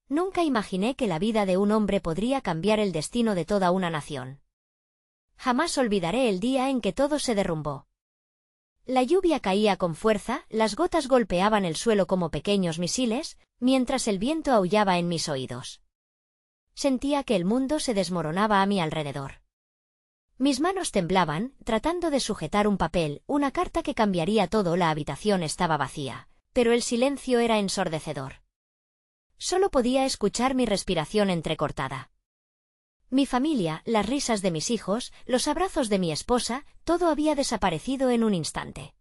Nunca imaginé que la vida de un hombre podría cambiar el destino de toda una nación. Jamás olvidaré el día en que todo se derrumbó. La lluvia caía con fuerza, las gotas golpeaban el suelo como pequeños misiles, mientras el viento aullaba en mis oídos. Sentía que el mundo se desmoronaba a mi alrededor. Mis manos temblaban, tratando de sujetar un papel, una carta que cambiaría todo. La habitación estaba vacía, pero el silencio era ensordecedor. Solo podía escuchar mi respiración entrecortada. Mi familia, las risas de mis hijos, los abrazos de mi esposa, todo había desaparecido en un instante.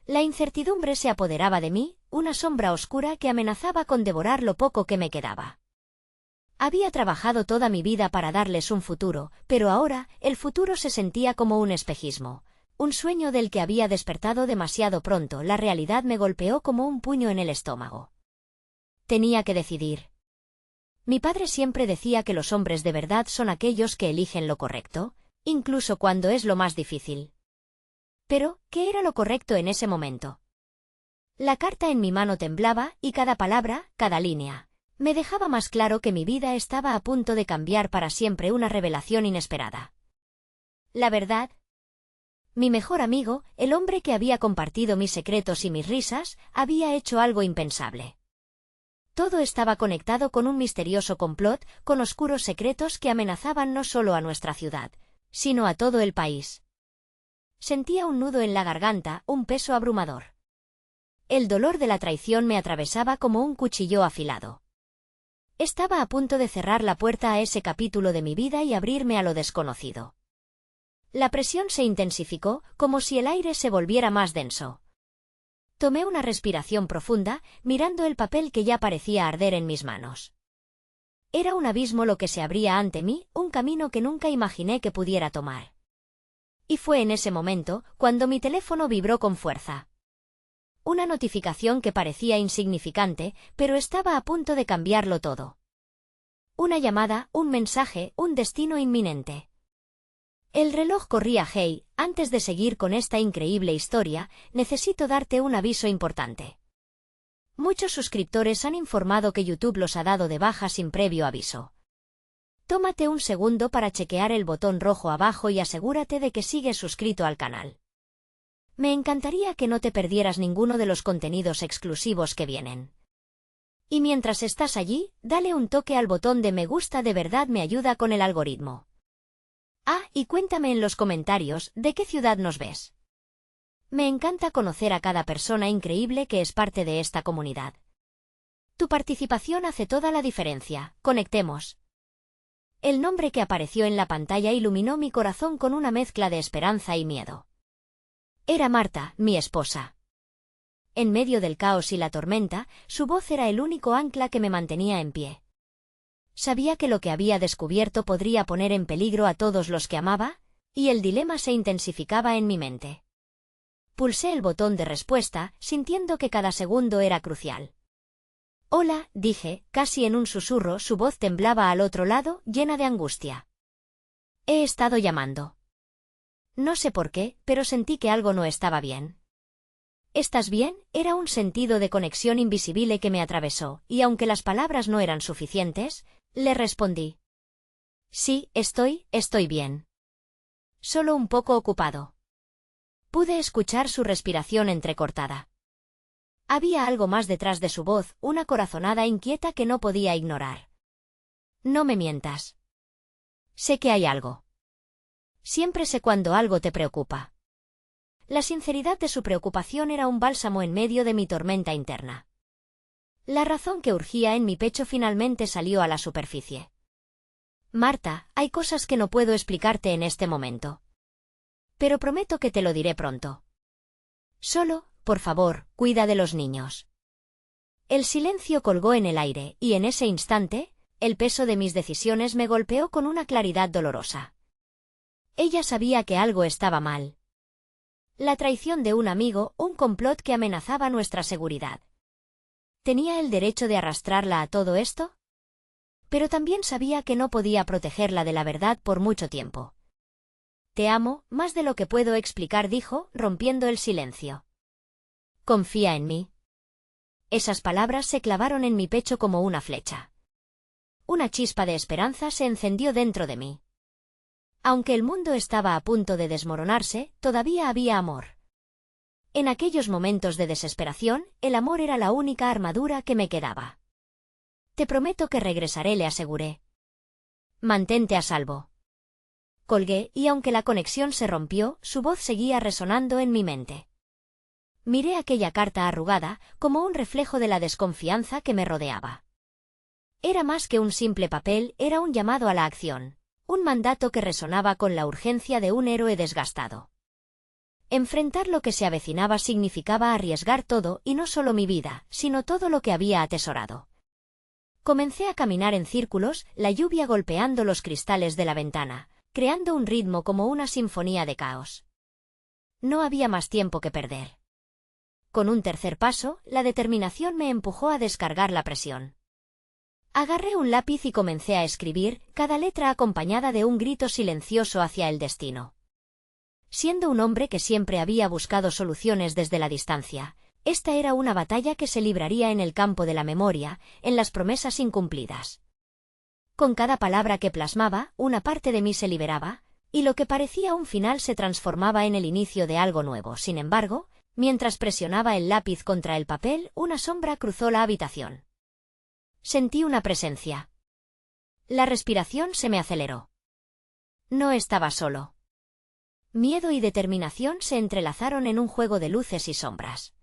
La incertidumbre se apoderaba de mí, una sombra oscura que amenazaba con devorar lo poco que me quedaba. Había trabajado toda mi vida para darles un futuro, pero ahora el futuro se sentía como un espejismo, un sueño del que había despertado demasiado pronto. La realidad me golpeó como un puño en el estómago. Tenía que decidir. Mi padre siempre decía que los hombres de verdad son aquellos que eligen lo correcto, incluso cuando es lo más difícil. Pero, ¿qué era lo correcto en ese momento? La carta en mi mano temblaba, y cada palabra, cada línea, me dejaba más claro que mi vida estaba a punto de cambiar para siempre. Una revelación inesperada. La verdad. Mi mejor amigo, el hombre que había compartido mis secretos y mis risas, había hecho algo impensable. Todo estaba conectado con un misterioso complot, con oscuros secretos que amenazaban no solo a nuestra ciudad, sino a todo el país. Sentía un nudo en la garganta, un peso abrumador. El dolor de la traición me atravesaba como un cuchillo afilado. Estaba a punto de cerrar la puerta a ese capítulo de mi vida y abrirme a lo desconocido. La presión se intensificó, como si el aire se volviera más denso. Tomé una respiración profunda, mirando el papel que ya parecía arder en mis manos. Era un abismo lo que se abría ante mí, un camino que nunca imaginé que pudiera tomar. Y fue en ese momento, cuando mi teléfono vibró con fuerza. Una notificación que parecía insignificante, pero estaba a punto de cambiarlo todo. Una llamada, un mensaje, un destino inminente. El reloj corría. Hey, antes de seguir con esta increíble historia, necesito darte un aviso importante. Muchos suscriptores han informado que YouTube los ha dado de baja sin previo aviso. Tómate un segundo para chequear el botón rojo abajo y asegúrate de que sigues suscrito al canal. Me encantaría que no te perdieras ninguno de los contenidos exclusivos que vienen. Y mientras estás allí, dale un toque al botón de me gusta, de verdad me ayuda con el algoritmo. Y cuéntame en los comentarios de qué ciudad nos ves. Me encanta conocer a cada persona increíble que es parte de esta comunidad. Tu participación hace toda la diferencia. Conectemos. El nombre que apareció en la pantalla iluminó mi corazón con una mezcla de esperanza y miedo. Era Marta, mi esposa. En medio del caos y la tormenta, su voz era el único ancla que me mantenía en pie. Sabía que lo que había descubierto podría poner en peligro a todos los que amaba, y el dilema se intensificaba en mi mente. Pulsé el botón de respuesta, sintiendo que cada segundo era crucial. Hola, dije, casi en un susurro. Su voz temblaba al otro lado, llena de angustia. He estado llamando. No sé por qué, pero sentí que algo no estaba bien. ¿Estás bien? Era un sentido de conexión invisible que me atravesó, y aunque las palabras no eran suficientes, le respondí. Sí, estoy bien. Solo un poco ocupado. Pude escuchar su respiración entrecortada. Había algo más detrás de su voz, una corazonada inquieta que no podía ignorar. No me mientas. Sé que hay algo. Siempre sé cuando algo te preocupa. La sinceridad de su preocupación era un bálsamo en medio de mi tormenta interna. La razón que urgía en mi pecho finalmente salió a la superficie. Marta, hay cosas que no puedo explicarte en este momento. Pero prometo que te lo diré pronto. Solo, por favor, cuida de los niños. El silencio colgó en el aire, y en ese instante, el peso de mis decisiones me golpeó con una claridad dolorosa. Ella sabía que algo estaba mal. La traición de un amigo, un complot que amenazaba nuestra seguridad. ¿Tenía el derecho de arrastrarla a todo esto? Pero también sabía que no podía protegerla de la verdad por mucho tiempo. Te amo, más de lo que puedo explicar, dijo, rompiendo el silencio. Confía en mí. Esas palabras se clavaron en mi pecho como una flecha. Una chispa de esperanza se encendió dentro de mí. Aunque el mundo estaba a punto de desmoronarse, todavía había amor. En aquellos momentos de desesperación, el amor era la única armadura que me quedaba. Te prometo que regresaré, le aseguré. Mantente a salvo. Colgué y aunque la conexión se rompió, su voz seguía resonando en mi mente. Miré aquella carta arrugada, como un reflejo de la desconfianza que me rodeaba. Era más que un simple papel, era un llamado a la acción, un mandato que resonaba con la urgencia de un héroe desgastado. Enfrentar lo que se avecinaba significaba arriesgar todo y no solo mi vida, sino todo lo que había atesorado. Comencé a caminar en círculos, la lluvia golpeando los cristales de la ventana, creando un ritmo como una sinfonía de caos. No había más tiempo que perder. Con un tercer paso, la determinación me empujó a descargar la presión. Agarré un lápiz y comencé a escribir, cada letra acompañada de un grito silencioso hacia el destino. Siendo un hombre que siempre había buscado soluciones desde la distancia, esta era una batalla que se libraría en el campo de la memoria, en las promesas incumplidas. Con cada palabra que plasmaba, una parte de mí se liberaba, y lo que parecía un final se transformaba en el inicio de algo nuevo. Sin embargo, mientras presionaba el lápiz contra el papel, una sombra cruzó la habitación. Sentí una presencia. La respiración se me aceleró. No estaba solo. Miedo y determinación se entrelazaron en un juego de luces y sombras.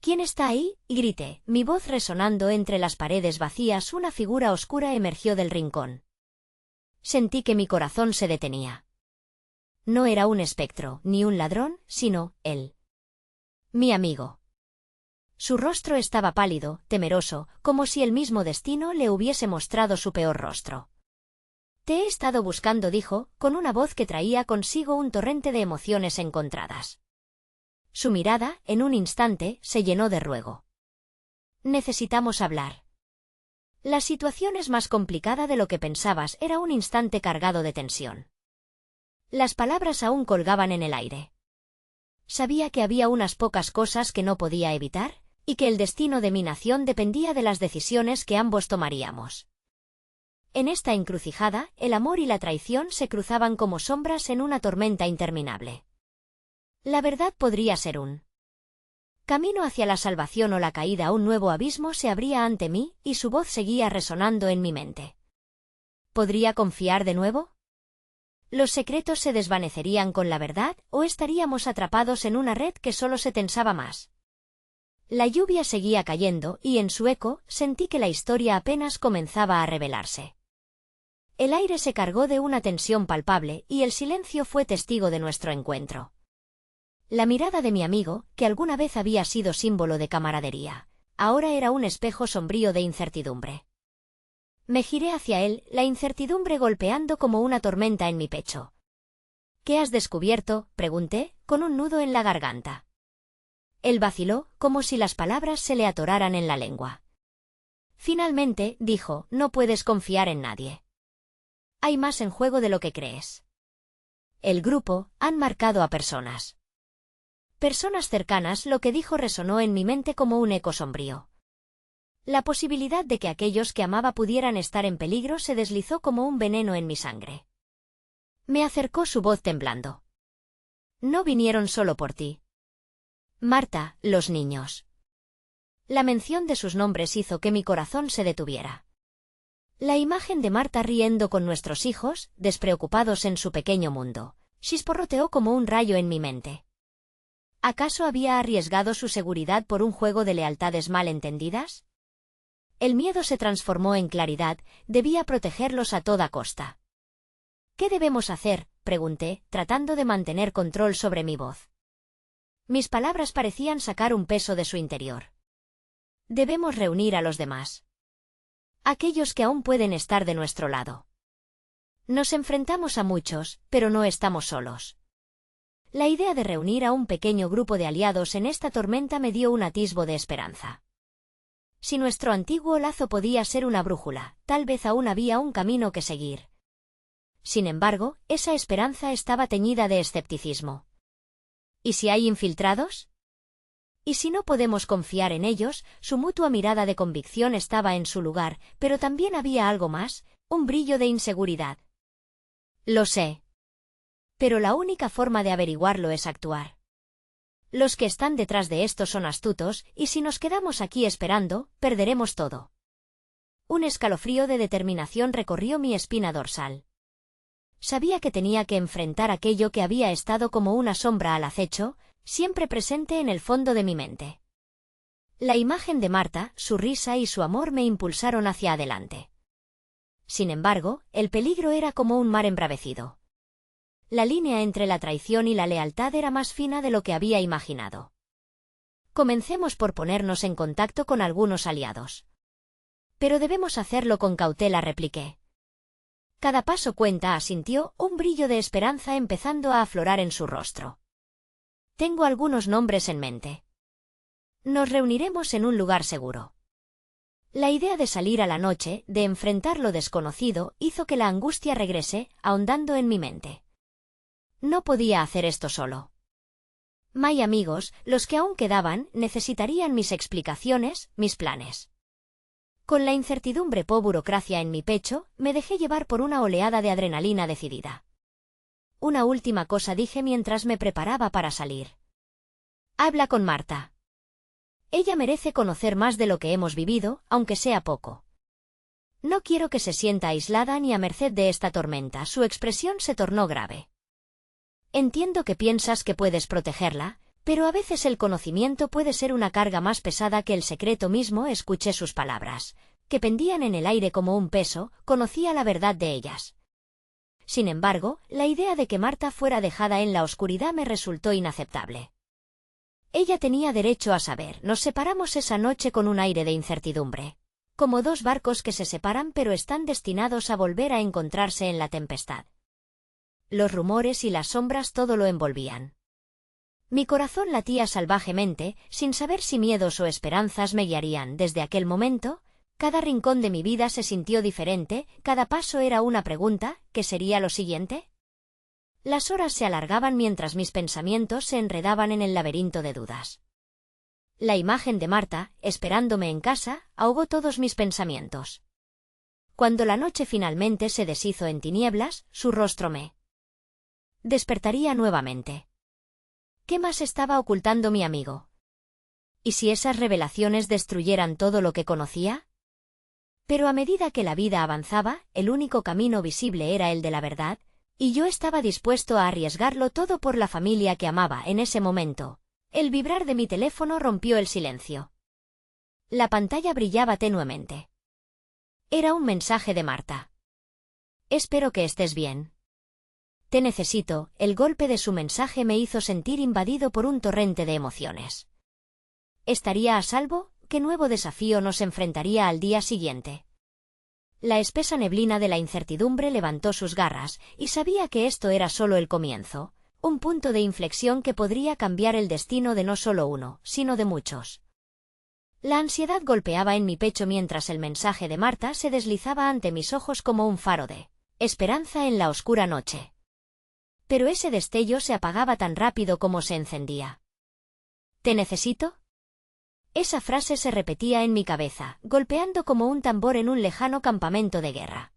¿Quién está ahí?, grité, mi voz resonando entre las paredes vacías. Una figura oscura emergió del rincón. Sentí que mi corazón se detenía. No era un espectro, ni un ladrón, sino él. Mi amigo. Su rostro estaba pálido, temeroso, como si el mismo destino le hubiese mostrado su peor rostro. Te he estado buscando, dijo, con una voz que traía consigo un torrente de emociones encontradas. Su mirada, en un instante, se llenó de ruego. Necesitamos hablar. La situación es más complicada de lo que pensabas. Era un instante cargado de tensión. Las palabras aún colgaban en el aire. Sabía que había unas pocas cosas que no podía evitar, y que el destino de mi nación dependía de las decisiones que ambos tomaríamos. En esta encrucijada, el amor y la traición se cruzaban como sombras en una tormenta interminable. La verdad podría ser un camino hacia la salvación o la caída. Un nuevo abismo se abría ante mí, y su voz seguía resonando en mi mente. ¿Podría confiar de nuevo? ¿Los secretos se desvanecerían con la verdad, o estaríamos atrapados en una red que solo se tensaba más? La lluvia seguía cayendo, y en su eco, sentí que la historia apenas comenzaba a revelarse. El aire se cargó de una tensión palpable, y el silencio fue testigo de nuestro encuentro. La mirada de mi amigo, que alguna vez había sido símbolo de camaradería, ahora era un espejo sombrío de incertidumbre. Me giré hacia él, la incertidumbre golpeando como una tormenta en mi pecho. ¿Qué has descubierto?, pregunté, con un nudo en la garganta. Él vaciló, como si las palabras se le atoraran en la lengua. Finalmente, dijo, no puedes confiar en nadie. Hay más en juego de lo que crees. El grupo, han marcado a personas. Personas cercanas. Lo que dijo resonó en mi mente como un eco sombrío. La posibilidad de que aquellos que amaba pudieran estar en peligro se deslizó como un veneno en mi sangre. Me acercó su voz temblando. No vinieron solo por ti. Marta, los niños. La mención de sus nombres hizo que mi corazón se detuviera. La imagen de Marta riendo con nuestros hijos, despreocupados en su pequeño mundo, chisporroteó como un rayo en mi mente. ¿Acaso había arriesgado su seguridad por un juego de lealtades mal entendidas? El miedo se transformó en claridad, debía protegerlos a toda costa. ¿Qué debemos hacer?, pregunté, tratando de mantener control sobre mi voz. Mis palabras parecían sacar un peso de su interior. Debemos reunir a los demás. Aquellos que aún pueden estar de nuestro lado. Nos enfrentamos a muchos, pero no estamos solos. La idea de reunir a un pequeño grupo de aliados en esta tormenta me dio un atisbo de esperanza. Si nuestro antiguo lazo podía ser una brújula, tal vez aún había un camino que seguir. Sin embargo, esa esperanza estaba teñida de escepticismo. ¿Y si hay infiltrados? Y si no podemos confiar en ellos, su mutua mirada de convicción estaba en su lugar, pero también había algo más, un brillo de inseguridad. Lo sé. Pero la única forma de averiguarlo es actuar. Los que están detrás de esto son astutos, y si nos quedamos aquí esperando, perderemos todo. Un escalofrío de determinación recorrió mi espina dorsal. Sabía que tenía que enfrentar aquello que había estado como una sombra al acecho, siempre presente en el fondo de mi mente. La imagen de Marta, su risa y su amor me impulsaron hacia adelante. Sin embargo, el peligro era como un mar embravecido. La línea entre la traición y la lealtad era más fina de lo que había imaginado. Comencemos por ponernos en contacto con algunos aliados. Pero debemos hacerlo con cautela, repliqué. Cada paso cuenta, asintió, un brillo de esperanza empezando a aflorar en su rostro. Tengo algunos nombres en mente. Nos reuniremos en un lugar seguro. La idea de salir a la noche, de enfrentar lo desconocido, hizo que la angustia regrese, ahondando en mi mente. No podía hacer esto solo. My amigos, los que aún quedaban, necesitarían mis explicaciones, mis planes. Con la incertidumbre burocracia en mi pecho, me dejé llevar por una oleada de adrenalina decidida. Una última cosa dije mientras me preparaba para salir. Habla con Marta. Ella merece conocer más de lo que hemos vivido, aunque sea poco. No quiero que se sienta aislada ni a merced de esta tormenta. Su expresión se tornó grave. Entiendo que piensas que puedes protegerla, pero a veces el conocimiento puede ser una carga más pesada que el secreto mismo. Escuché sus palabras, que pendían en el aire como un peso, conocía la verdad de ellas. Sin embargo, la idea de que Marta fuera dejada en la oscuridad me resultó inaceptable. Ella tenía derecho a saber. Nos separamos esa noche con un aire de incertidumbre, como dos barcos que se separan pero están destinados a volver a encontrarse en la tempestad. Los rumores y las sombras todo lo envolvían. Mi corazón latía salvajemente, sin saber si miedos o esperanzas me guiarían. Desde aquel momento, cada rincón de mi vida se sintió diferente, cada paso era una pregunta. ¿Qué sería lo siguiente? Las horas se alargaban mientras mis pensamientos se enredaban en el laberinto de dudas. La imagen de Marta, esperándome en casa, ahogó todos mis pensamientos. Cuando la noche finalmente se deshizo en tinieblas, su rostro me despertaría nuevamente. ¿Qué más estaba ocultando mi amigo? ¿Y si esas revelaciones destruyeran todo lo que conocía? Pero a medida que la vida avanzaba, el único camino visible era el de la verdad, y yo estaba dispuesto a arriesgarlo todo por la familia que amaba. En ese momento, el vibrar de mi teléfono rompió el silencio. La pantalla brillaba tenuemente. Era un mensaje de Marta. Espero que estés bien. Te necesito. El golpe de su mensaje me hizo sentir invadido por un torrente de emociones. ¿Estaría a salvo? ¿Qué nuevo desafío nos enfrentaría al día siguiente? La espesa neblina de la incertidumbre levantó sus garras, y sabía que esto era solo el comienzo, un punto de inflexión que podría cambiar el destino de no solo uno, sino de muchos. La ansiedad golpeaba en mi pecho mientras el mensaje de Marta se deslizaba ante mis ojos como un faro de esperanza en la oscura noche. Pero ese destello se apagaba tan rápido como se encendía. ¿Te necesito? Esa frase se repetía en mi cabeza, golpeando como un tambor en un lejano campamento de guerra.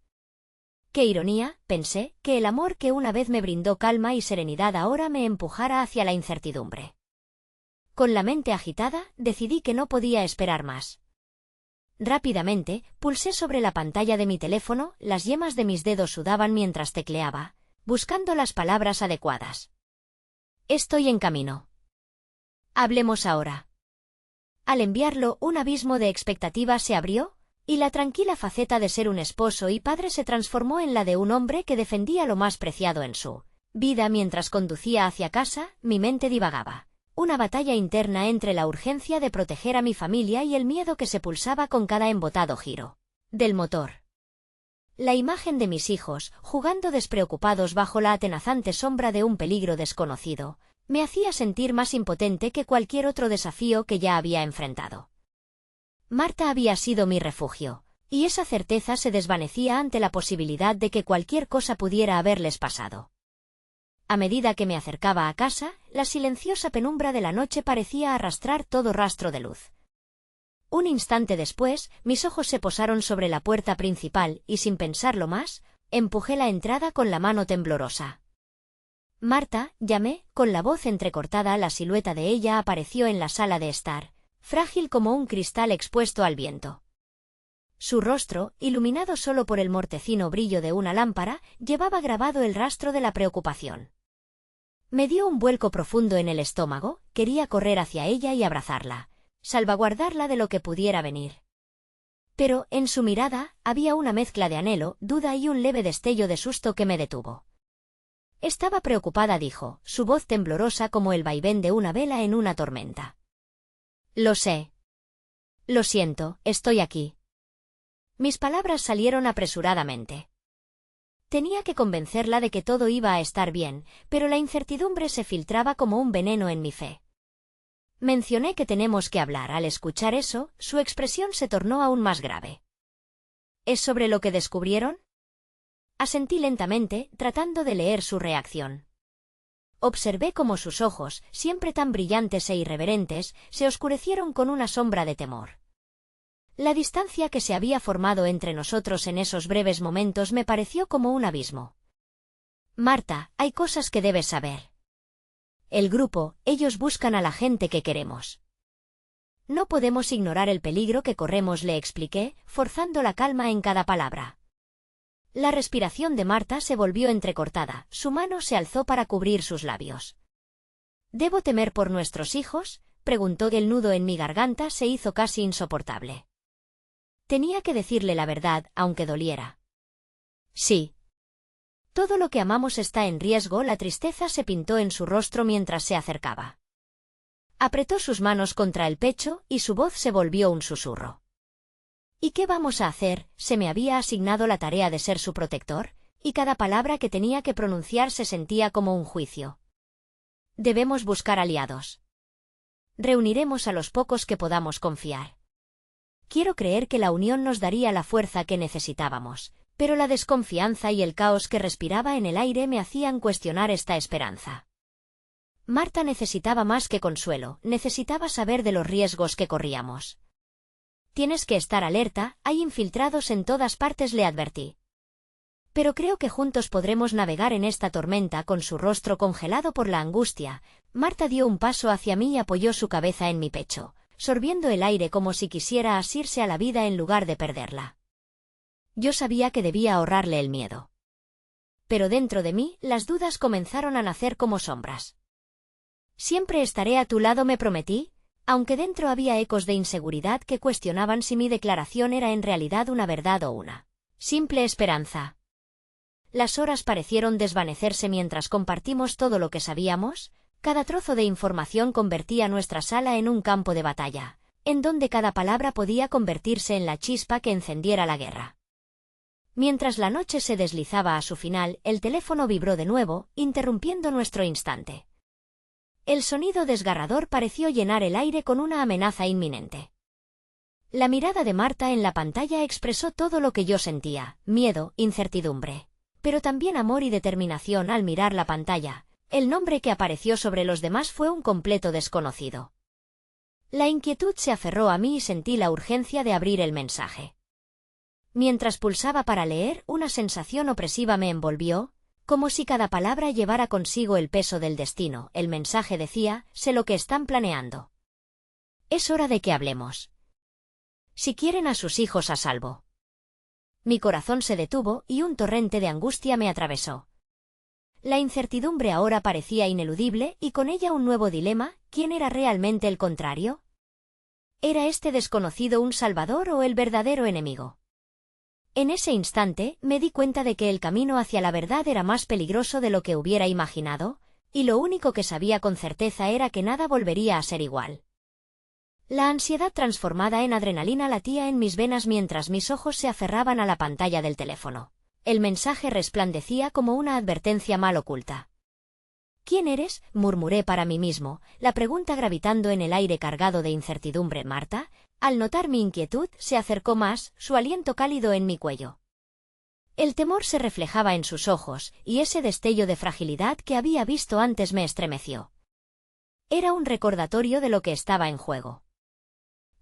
Qué ironía, pensé, que el amor que una vez me brindó calma y serenidad ahora me empujara hacia la incertidumbre. Con la mente agitada, decidí que no podía esperar más. Rápidamente, pulsé sobre la pantalla de mi teléfono, las yemas de mis dedos sudaban mientras tecleaba, buscando las palabras adecuadas. Estoy en camino. Hablemos ahora. Al enviarlo, un abismo de expectativa se abrió, y la tranquila faceta de ser un esposo y padre se transformó en la de un hombre que defendía lo más preciado en su vida. Mientras conducía hacia casa, mi mente divagaba. Una batalla interna entre la urgencia de proteger a mi familia y el miedo que se pulsaba con cada embotado giro del motor. La imagen de mis hijos, jugando despreocupados bajo la atenazante sombra de un peligro desconocido, me hacía sentir más impotente que cualquier otro desafío que ya había enfrentado. Marta había sido mi refugio, y esa certeza se desvanecía ante la posibilidad de que cualquier cosa pudiera haberles pasado. A medida que me acercaba a casa, la silenciosa penumbra de la noche parecía arrastrar todo rastro de luz. Un instante después, mis ojos se posaron sobre la puerta principal y, sin pensarlo más, empujé la entrada con la mano temblorosa. Marta, llamé, con la voz entrecortada. La silueta de ella apareció en la sala de estar, frágil como un cristal expuesto al viento. Su rostro, iluminado solo por el mortecino brillo de una lámpara, llevaba grabado el rastro de la preocupación. Me dio un vuelco profundo en el estómago, quería correr hacia ella y abrazarla, salvaguardarla de lo que pudiera venir. Pero, en su mirada, había una mezcla de anhelo, duda y un leve destello de susto que me detuvo. Estaba preocupada, dijo, su voz temblorosa como el vaivén de una vela en una tormenta. Lo sé. Lo siento, estoy aquí. Mis palabras salieron apresuradamente. Tenía que convencerla de que todo iba a estar bien, pero la incertidumbre se filtraba como un veneno en mi fe. Mencioné que tenemos que hablar. Al escuchar eso, su expresión se tornó aún más grave. ¿Es sobre lo que descubrieron? Asentí lentamente, tratando de leer su reacción. Observé cómo sus ojos, siempre tan brillantes e irreverentes, se oscurecieron con una sombra de temor. La distancia que se había formado entre nosotros en esos breves momentos me pareció como un abismo. Marta, hay cosas que debes saber. El grupo, ellos buscan a la gente que queremos. No podemos ignorar el peligro que corremos, le expliqué, forzando la calma en cada palabra. La respiración de Marta se volvió entrecortada, su mano se alzó para cubrir sus labios. ¿Debo temer por nuestros hijos?, preguntó. El nudo en mi garganta se hizo casi insoportable. Tenía que decirle la verdad, aunque doliera. Sí. Todo lo que amamos está en riesgo. La tristeza se pintó en su rostro mientras se acercaba. Apretó sus manos contra el pecho y su voz se volvió un susurro. ¿Y qué vamos a hacer? Se me había asignado la tarea de ser su protector, y cada palabra que tenía que pronunciar se sentía como un juicio. Debemos buscar aliados. Reuniremos a los pocos que podamos confiar. Quiero creer que la unión nos daría la fuerza que necesitábamos, pero la desconfianza y el caos que respiraba en el aire me hacían cuestionar esta esperanza. Marta necesitaba más que consuelo, necesitaba saber de los riesgos que corríamos. Tienes que estar alerta, hay infiltrados en todas partes, le advertí. Pero creo que juntos podremos navegar en esta tormenta. Con su rostro congelado por la angustia, Marta dio un paso hacia mí y apoyó su cabeza en mi pecho, sorbiendo el aire como si quisiera asirse a la vida en lugar de perderla. Yo sabía que debía ahorrarle el miedo. Pero dentro de mí, las dudas comenzaron a nacer como sombras. Siempre estaré a tu lado, me prometí, aunque dentro había ecos de inseguridad que cuestionaban si mi declaración era en realidad una verdad o una simple esperanza. Las horas parecieron desvanecerse mientras compartimos todo lo que sabíamos. Cada trozo de información convertía nuestra sala en un campo de batalla, en donde cada palabra podía convertirse en la chispa que encendiera la guerra. Mientras la noche se deslizaba a su final, el teléfono vibró de nuevo, interrumpiendo nuestro instante. El sonido desgarrador pareció llenar el aire con una amenaza inminente. La mirada de Marta en la pantalla expresó todo lo que yo sentía: miedo, incertidumbre, pero también amor y determinación. Al mirar la pantalla, el nombre que apareció sobre los demás fue un completo desconocido. La inquietud se aferró a mí y sentí la urgencia de abrir el mensaje. Mientras pulsaba para leer, una sensación opresiva me envolvió, como si cada palabra llevara consigo el peso del destino. El mensaje decía: sé lo que están planeando. Es hora de que hablemos. Si quieren a sus hijos a salvo. Mi corazón se detuvo y un torrente de angustia me atravesó. La incertidumbre ahora parecía ineludible y con ella un nuevo dilema: ¿quién era realmente el contrario? ¿Era este desconocido un salvador o el verdadero enemigo? En ese instante, me di cuenta de que el camino hacia la verdad era más peligroso de lo que hubiera imaginado, y lo único que sabía con certeza era que nada volvería a ser igual. La ansiedad transformada en adrenalina latía en mis venas mientras mis ojos se aferraban a la pantalla del teléfono. El mensaje resplandecía como una advertencia mal oculta. ¿Quién eres?, murmuré para mí mismo, la pregunta gravitando en el aire cargado de incertidumbre. Marta, al notar mi inquietud, se acercó más, su aliento cálido en mi cuello. El temor se reflejaba en sus ojos, y ese destello de fragilidad que había visto antes me estremeció. Era un recordatorio de lo que estaba en juego.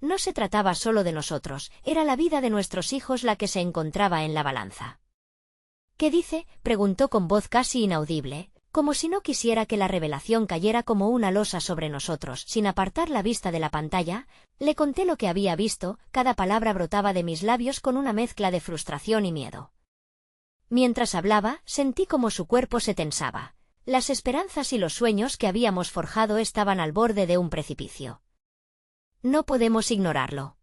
No se trataba solo de nosotros, era la vida de nuestros hijos la que se encontraba en la balanza. ¿Qué dice?, preguntó con voz casi inaudible, como si no quisiera que la revelación cayera como una losa sobre nosotros. Sin apartar la vista de la pantalla, le conté lo que había visto, cada palabra brotaba de mis labios con una mezcla de frustración y miedo. Mientras hablaba, sentí como su cuerpo se tensaba. Las esperanzas y los sueños que habíamos forjado estaban al borde de un precipicio. No podemos ignorarlo.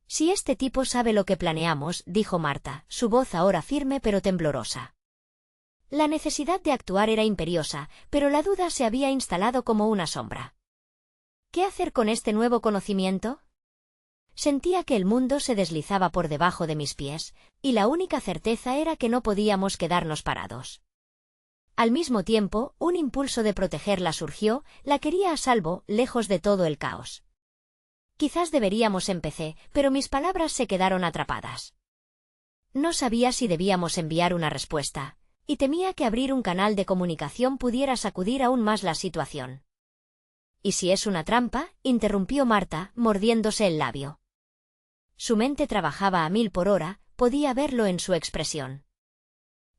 Si este tipo sabe lo que planeamos, dijo Marta, su voz ahora firme pero temblorosa. La necesidad de actuar era imperiosa, pero la duda se había instalado como una sombra. ¿Qué hacer con este nuevo conocimiento? Sentía que el mundo se deslizaba por debajo de mis pies, y la única certeza era que no podíamos quedarnos parados. Al mismo tiempo, un impulso de protegerla surgió, la quería a salvo, lejos de todo el caos. Quizás deberíamos empecé, pero mis palabras se quedaron atrapadas. No sabía si debíamos enviar una respuesta, y temía que abrir un canal de comunicación pudiera sacudir aún más la situación. ¿Y si es una trampa?, interrumpió Marta, mordiéndose el labio. Su mente trabajaba a 1000 por hora, podía verlo en su expresión.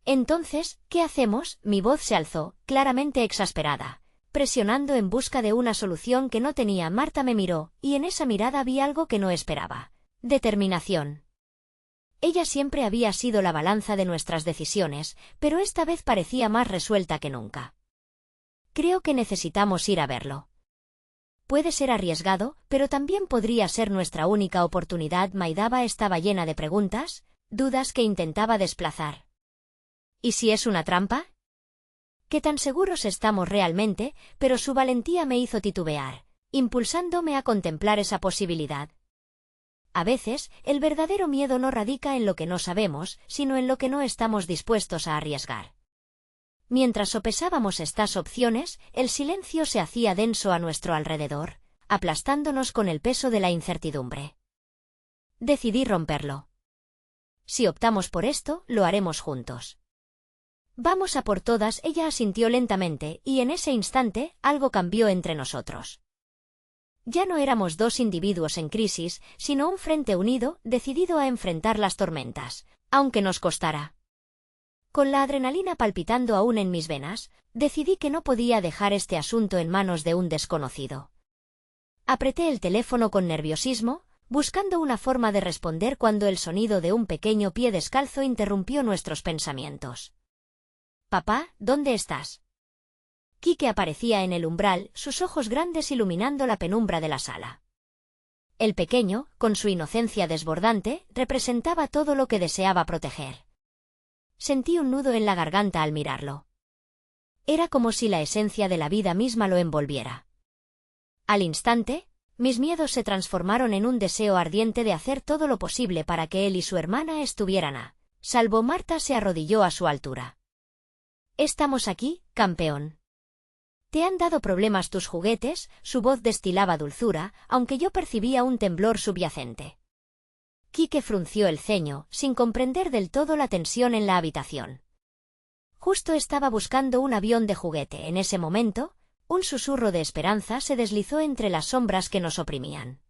Entonces, ¿qué hacemos?, mi voz se alzó, claramente exasperada. Presionando en busca de una solución que no tenía. Marta me miró, y en esa mirada vi algo que no esperaba. Determinación. Ella siempre había sido la balanza de nuestras decisiones, pero esta vez parecía más resuelta que nunca. Creo que necesitamos ir a verlo. Puede ser arriesgado, pero también podría ser nuestra única oportunidad. Maidava estaba llena de preguntas, dudas que intentaba desplazar. ¿Y si es una trampa? ¿Qué tan seguros estamos realmente? Pero su valentía me hizo titubear, impulsándome a contemplar esa posibilidad. A veces, el verdadero miedo no radica en lo que no sabemos, sino en lo que no estamos dispuestos a arriesgar. Mientras sopesábamos estas opciones, el silencio se hacía denso a nuestro alrededor, aplastándonos con el peso de la incertidumbre. Decidí romperlo. Si optamos por esto, lo haremos juntos. Vamos a por todas. Ella asintió lentamente, y en ese instante, algo cambió entre nosotros. Ya no éramos dos individuos en crisis, sino un frente unido, decidido a enfrentar las tormentas, aunque nos costara. Con la adrenalina palpitando aún en mis venas, decidí que no podía dejar este asunto en manos de un desconocido. Apreté el teléfono con nerviosismo, buscando una forma de responder cuando el sonido de un pequeño pie descalzo interrumpió nuestros pensamientos. «Papá, ¿dónde estás?» Quique aparecía en el umbral, sus ojos grandes iluminando la penumbra de la sala. El pequeño, con su inocencia desbordante, representaba todo lo que deseaba proteger. Sentí un nudo en la garganta al mirarlo. Era como si la esencia de la vida misma lo envolviera. Al instante, mis miedos se transformaron en un deseo ardiente de hacer todo lo posible para que él y su hermana estuvieran a salvo. Marta se arrodilló a su altura. «Estamos aquí, campeón. ¿Te han dado problemas tus juguetes?». Su voz destilaba dulzura, aunque yo percibía un temblor subyacente. Quique frunció el ceño, sin comprender del todo la tensión en la habitación. Justo estaba buscando un avión de juguete. En ese momento, un susurro de esperanza se deslizó entre las sombras que nos oprimían.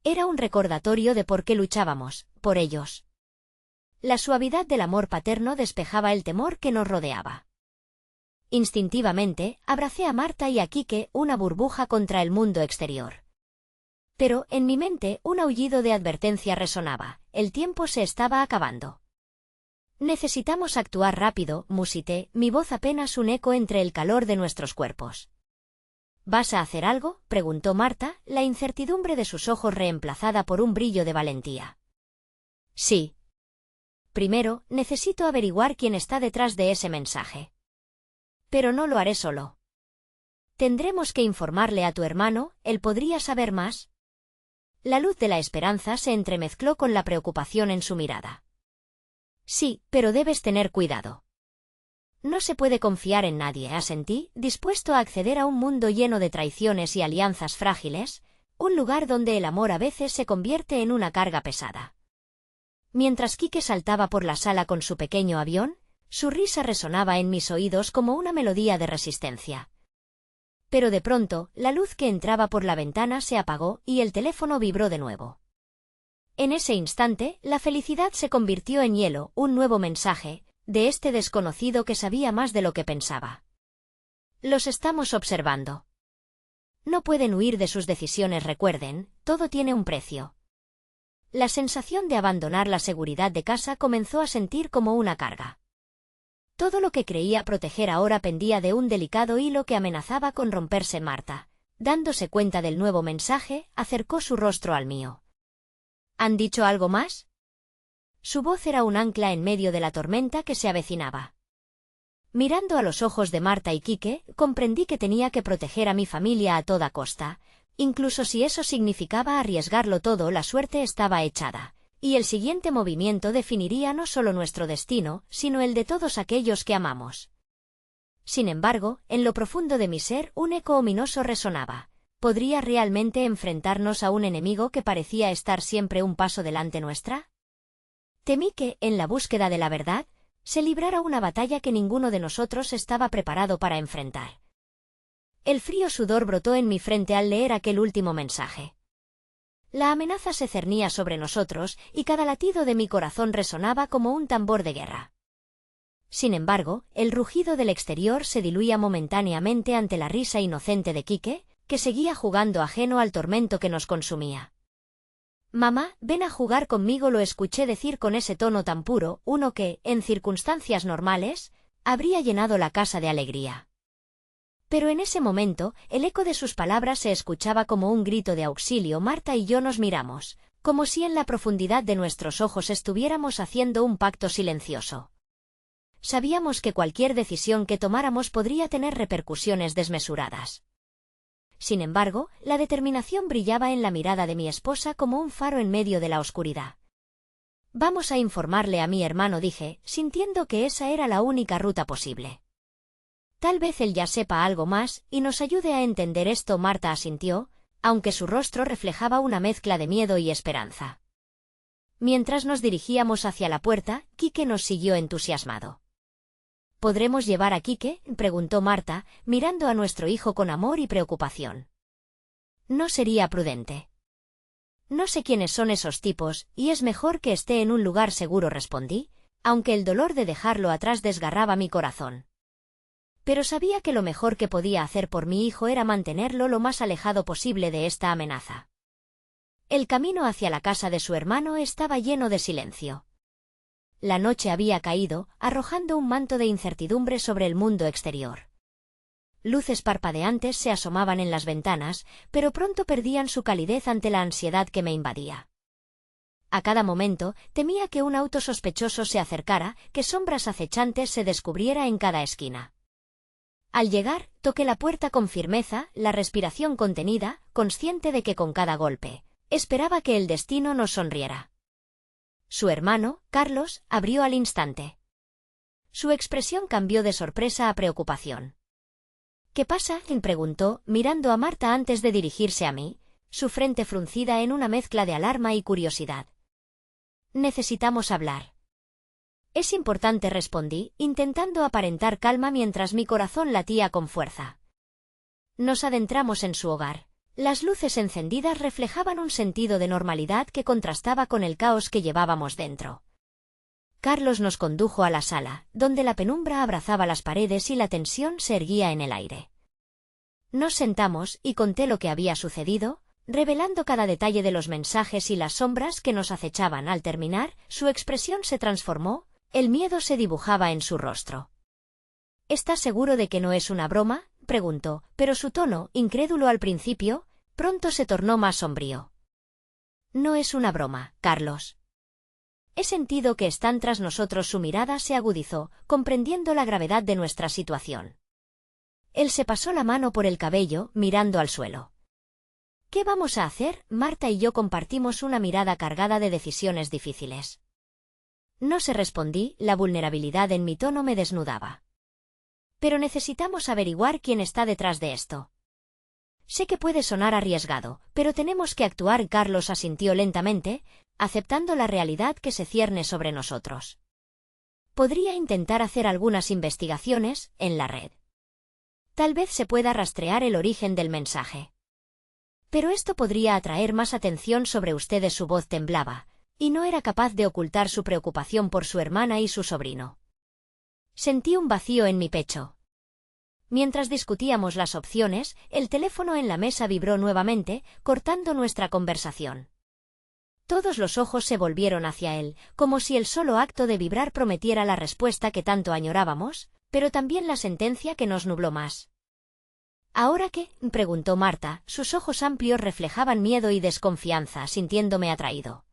Era un recordatorio de por qué luchábamos, por ellos. La suavidad del amor paterno despejaba el temor que nos rodeaba. Instintivamente, abracé a Marta y a Quique, una burbuja contra el mundo exterior. Pero, en mi mente, un aullido de advertencia resonaba. El tiempo se estaba acabando. «Necesitamos actuar rápido», musité, mi voz apenas un eco entre el calor de nuestros cuerpos. «¿Vas a hacer algo?», preguntó Marta, la incertidumbre de sus ojos reemplazada por un brillo de valentía. «Sí. Primero, necesito averiguar quién está detrás de ese mensaje. Pero no lo haré solo. Tendremos que informarle a tu hermano, él podría saber más». La luz de la esperanza se entremezcló con la preocupación en su mirada. «Sí, pero debes tener cuidado. No se puede confiar en nadie», asentí, dispuesto a acceder a un mundo lleno de traiciones y alianzas frágiles, un lugar donde el amor a veces se convierte en una carga pesada. Mientras Quique saltaba por la sala con su pequeño avión, su risa resonaba en mis oídos como una melodía de resistencia. Pero de pronto, la luz que entraba por la ventana se apagó y el teléfono vibró de nuevo. En ese instante, la felicidad se convirtió en hielo, un nuevo mensaje, de este desconocido que sabía más de lo que pensaba. Los estamos observando. No pueden huir de sus decisiones, recuerden, todo tiene un precio. La sensación de abandonar la seguridad de casa comenzó a sentir como una carga. Todo lo que creía proteger ahora pendía de un delicado hilo que amenazaba con romperse. Marta, dándose cuenta del nuevo mensaje, acercó su rostro al mío. ¿Han dicho algo más? Su voz era un ancla en medio de la tormenta que se avecinaba. Mirando a los ojos de Marta y Quique, comprendí que tenía que proteger a mi familia a toda costa. Incluso si eso significaba arriesgarlo todo, la suerte estaba echada, y el siguiente movimiento definiría no solo nuestro destino, sino el de todos aquellos que amamos. Sin embargo, en lo profundo de mi ser, un eco ominoso resonaba. ¿Podría realmente enfrentarnos a un enemigo que parecía estar siempre un paso delante nuestra? Temí que, en la búsqueda de la verdad, se librara una batalla que ninguno de nosotros estaba preparado para enfrentar. El frío sudor brotó en mi frente al leer aquel último mensaje. La amenaza se cernía sobre nosotros y cada latido de mi corazón resonaba como un tambor de guerra. Sin embargo, el rugido del exterior se diluía momentáneamente ante la risa inocente de Quique, que seguía jugando ajeno al tormento que nos consumía. «Mamá, ven a jugar conmigo», lo escuché decir con ese tono tan puro, uno que, en circunstancias normales, habría llenado la casa de alegría. Pero en ese momento, el eco de sus palabras se escuchaba como un grito de auxilio. Marta y yo nos miramos, como si en la profundidad de nuestros ojos estuviéramos haciendo un pacto silencioso. Sabíamos que cualquier decisión que tomáramos podría tener repercusiones desmesuradas. Sin embargo, la determinación brillaba en la mirada de mi esposa como un faro en medio de la oscuridad. «Vamos a informarle a mi hermano», dije, sintiendo que esa era la única ruta posible. «Tal vez él ya sepa algo más y nos ayude a entender esto». Marta asintió, aunque su rostro reflejaba una mezcla de miedo y esperanza. Mientras nos dirigíamos hacia la puerta, Quique nos siguió entusiasmado. «¿Podremos llevar a Quique?», preguntó Marta, mirando a nuestro hijo con amor y preocupación. «No sería prudente. No sé quiénes son esos tipos, y es mejor que esté en un lugar seguro», respondí, aunque el dolor de dejarlo atrás desgarraba mi corazón. Pero sabía que lo mejor que podía hacer por mi hijo era mantenerlo lo más alejado posible de esta amenaza. El camino hacia la casa de su hermano estaba lleno de silencio. La noche había caído, arrojando un manto de incertidumbre sobre el mundo exterior. Luces parpadeantes se asomaban en las ventanas, pero pronto perdían su calidez ante la ansiedad que me invadía. A cada momento, temía que un auto sospechoso se acercara, que sombras acechantes se descubriera en cada esquina. Al llegar, toqué la puerta con firmeza, la respiración contenida, consciente de que con cada golpe, esperaba que el destino nos sonriera. Su hermano, Carlos, abrió al instante. Su expresión cambió de sorpresa a preocupación. «¿Qué pasa?», preguntó, mirando a Marta antes de dirigirse a mí, su frente fruncida en una mezcla de alarma y curiosidad. «Necesitamos hablar». «Es importante», respondí, intentando aparentar calma mientras mi corazón latía con fuerza. Nos adentramos en su hogar. Las luces encendidas reflejaban un sentido de normalidad que contrastaba con el caos que llevábamos dentro. Carlos nos condujo a la sala, donde la penumbra abrazaba las paredes y la tensión se erguía en el aire. Nos sentamos y conté lo que había sucedido, revelando cada detalle de los mensajes y las sombras que nos acechaban. Al terminar, su expresión se transformó, el miedo se dibujaba en su rostro. «¿Estás seguro de que no es una broma?», preguntó, pero su tono, incrédulo al principio, pronto se tornó más sombrío. «No es una broma, Carlos. He sentido que están tras nosotros». Su mirada se agudizó, comprendiendo la gravedad de nuestra situación. Él se pasó la mano por el cabello, mirando al suelo. «¿Qué vamos a hacer?». Marta y yo compartimos una mirada cargada de decisiones difíciles. No sé, respondí, la vulnerabilidad en mi tono me desnudaba. «Pero necesitamos averiguar quién está detrás de esto. Sé que puede sonar arriesgado, pero tenemos que actuar. Carlos asintió lentamente, aceptando la realidad que se cierne sobre nosotros. Podría intentar hacer algunas investigaciones en la red. Tal vez se pueda rastrear el origen del mensaje. Pero esto podría atraer más atención sobre ustedes. Su voz temblaba, y no era capaz de ocultar su preocupación por su hermana y su sobrino. Sentí un vacío en mi pecho. Mientras discutíamos las opciones, el teléfono en la mesa vibró nuevamente, cortando nuestra conversación. Todos los ojos se volvieron hacia él, como si el solo acto de vibrar prometiera la respuesta que tanto añorábamos, pero también la sentencia que nos nubló más. ¿Ahora qué?, preguntó Marta. Sus ojos amplios reflejaban miedo y desconfianza, sintiéndome atraído.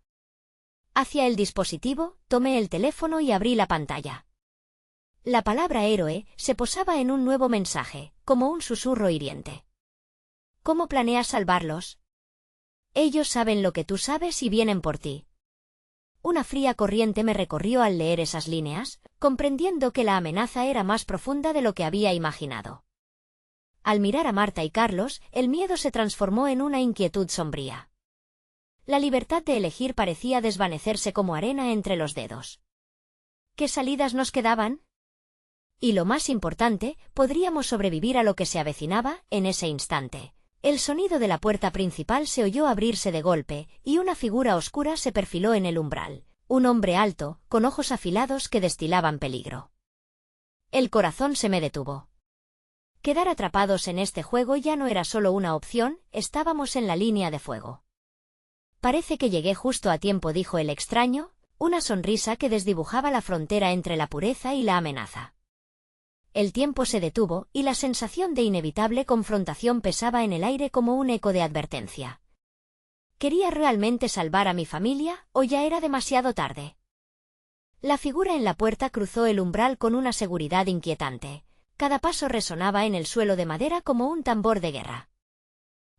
Hacia el dispositivo, tomé el teléfono y abrí la pantalla. La palabra héroe se posaba en un nuevo mensaje, como un susurro hiriente. ¿Cómo planeas salvarlos? Ellos saben lo que tú sabes y vienen por ti. Una fría corriente me recorrió al leer esas líneas, comprendiendo que la amenaza era más profunda de lo que había imaginado. Al mirar a Marta y Carlos, el miedo se transformó en una inquietud sombría. La libertad de elegir parecía desvanecerse como arena entre los dedos. ¿Qué salidas nos quedaban? Y lo más importante, ¿podríamos sobrevivir a lo que se avecinaba? En ese instante, el sonido de la puerta principal se oyó abrirse de golpe, y una figura oscura se perfiló en el umbral, un hombre alto, con ojos afilados que destilaban peligro. El corazón se me detuvo. Quedar atrapados en este juego ya no era solo una opción, estábamos en la línea de fuego. Parece que llegué justo a tiempo, dijo el extraño, una sonrisa que desdibujaba la frontera entre la pureza y la amenaza. El tiempo se detuvo, y la sensación de inevitable confrontación pesaba en el aire como un eco de advertencia. ¿Quería realmente salvar a mi familia, o ya era demasiado tarde? La figura en la puerta cruzó el umbral con una seguridad inquietante. Cada paso resonaba en el suelo de madera como un tambor de guerra.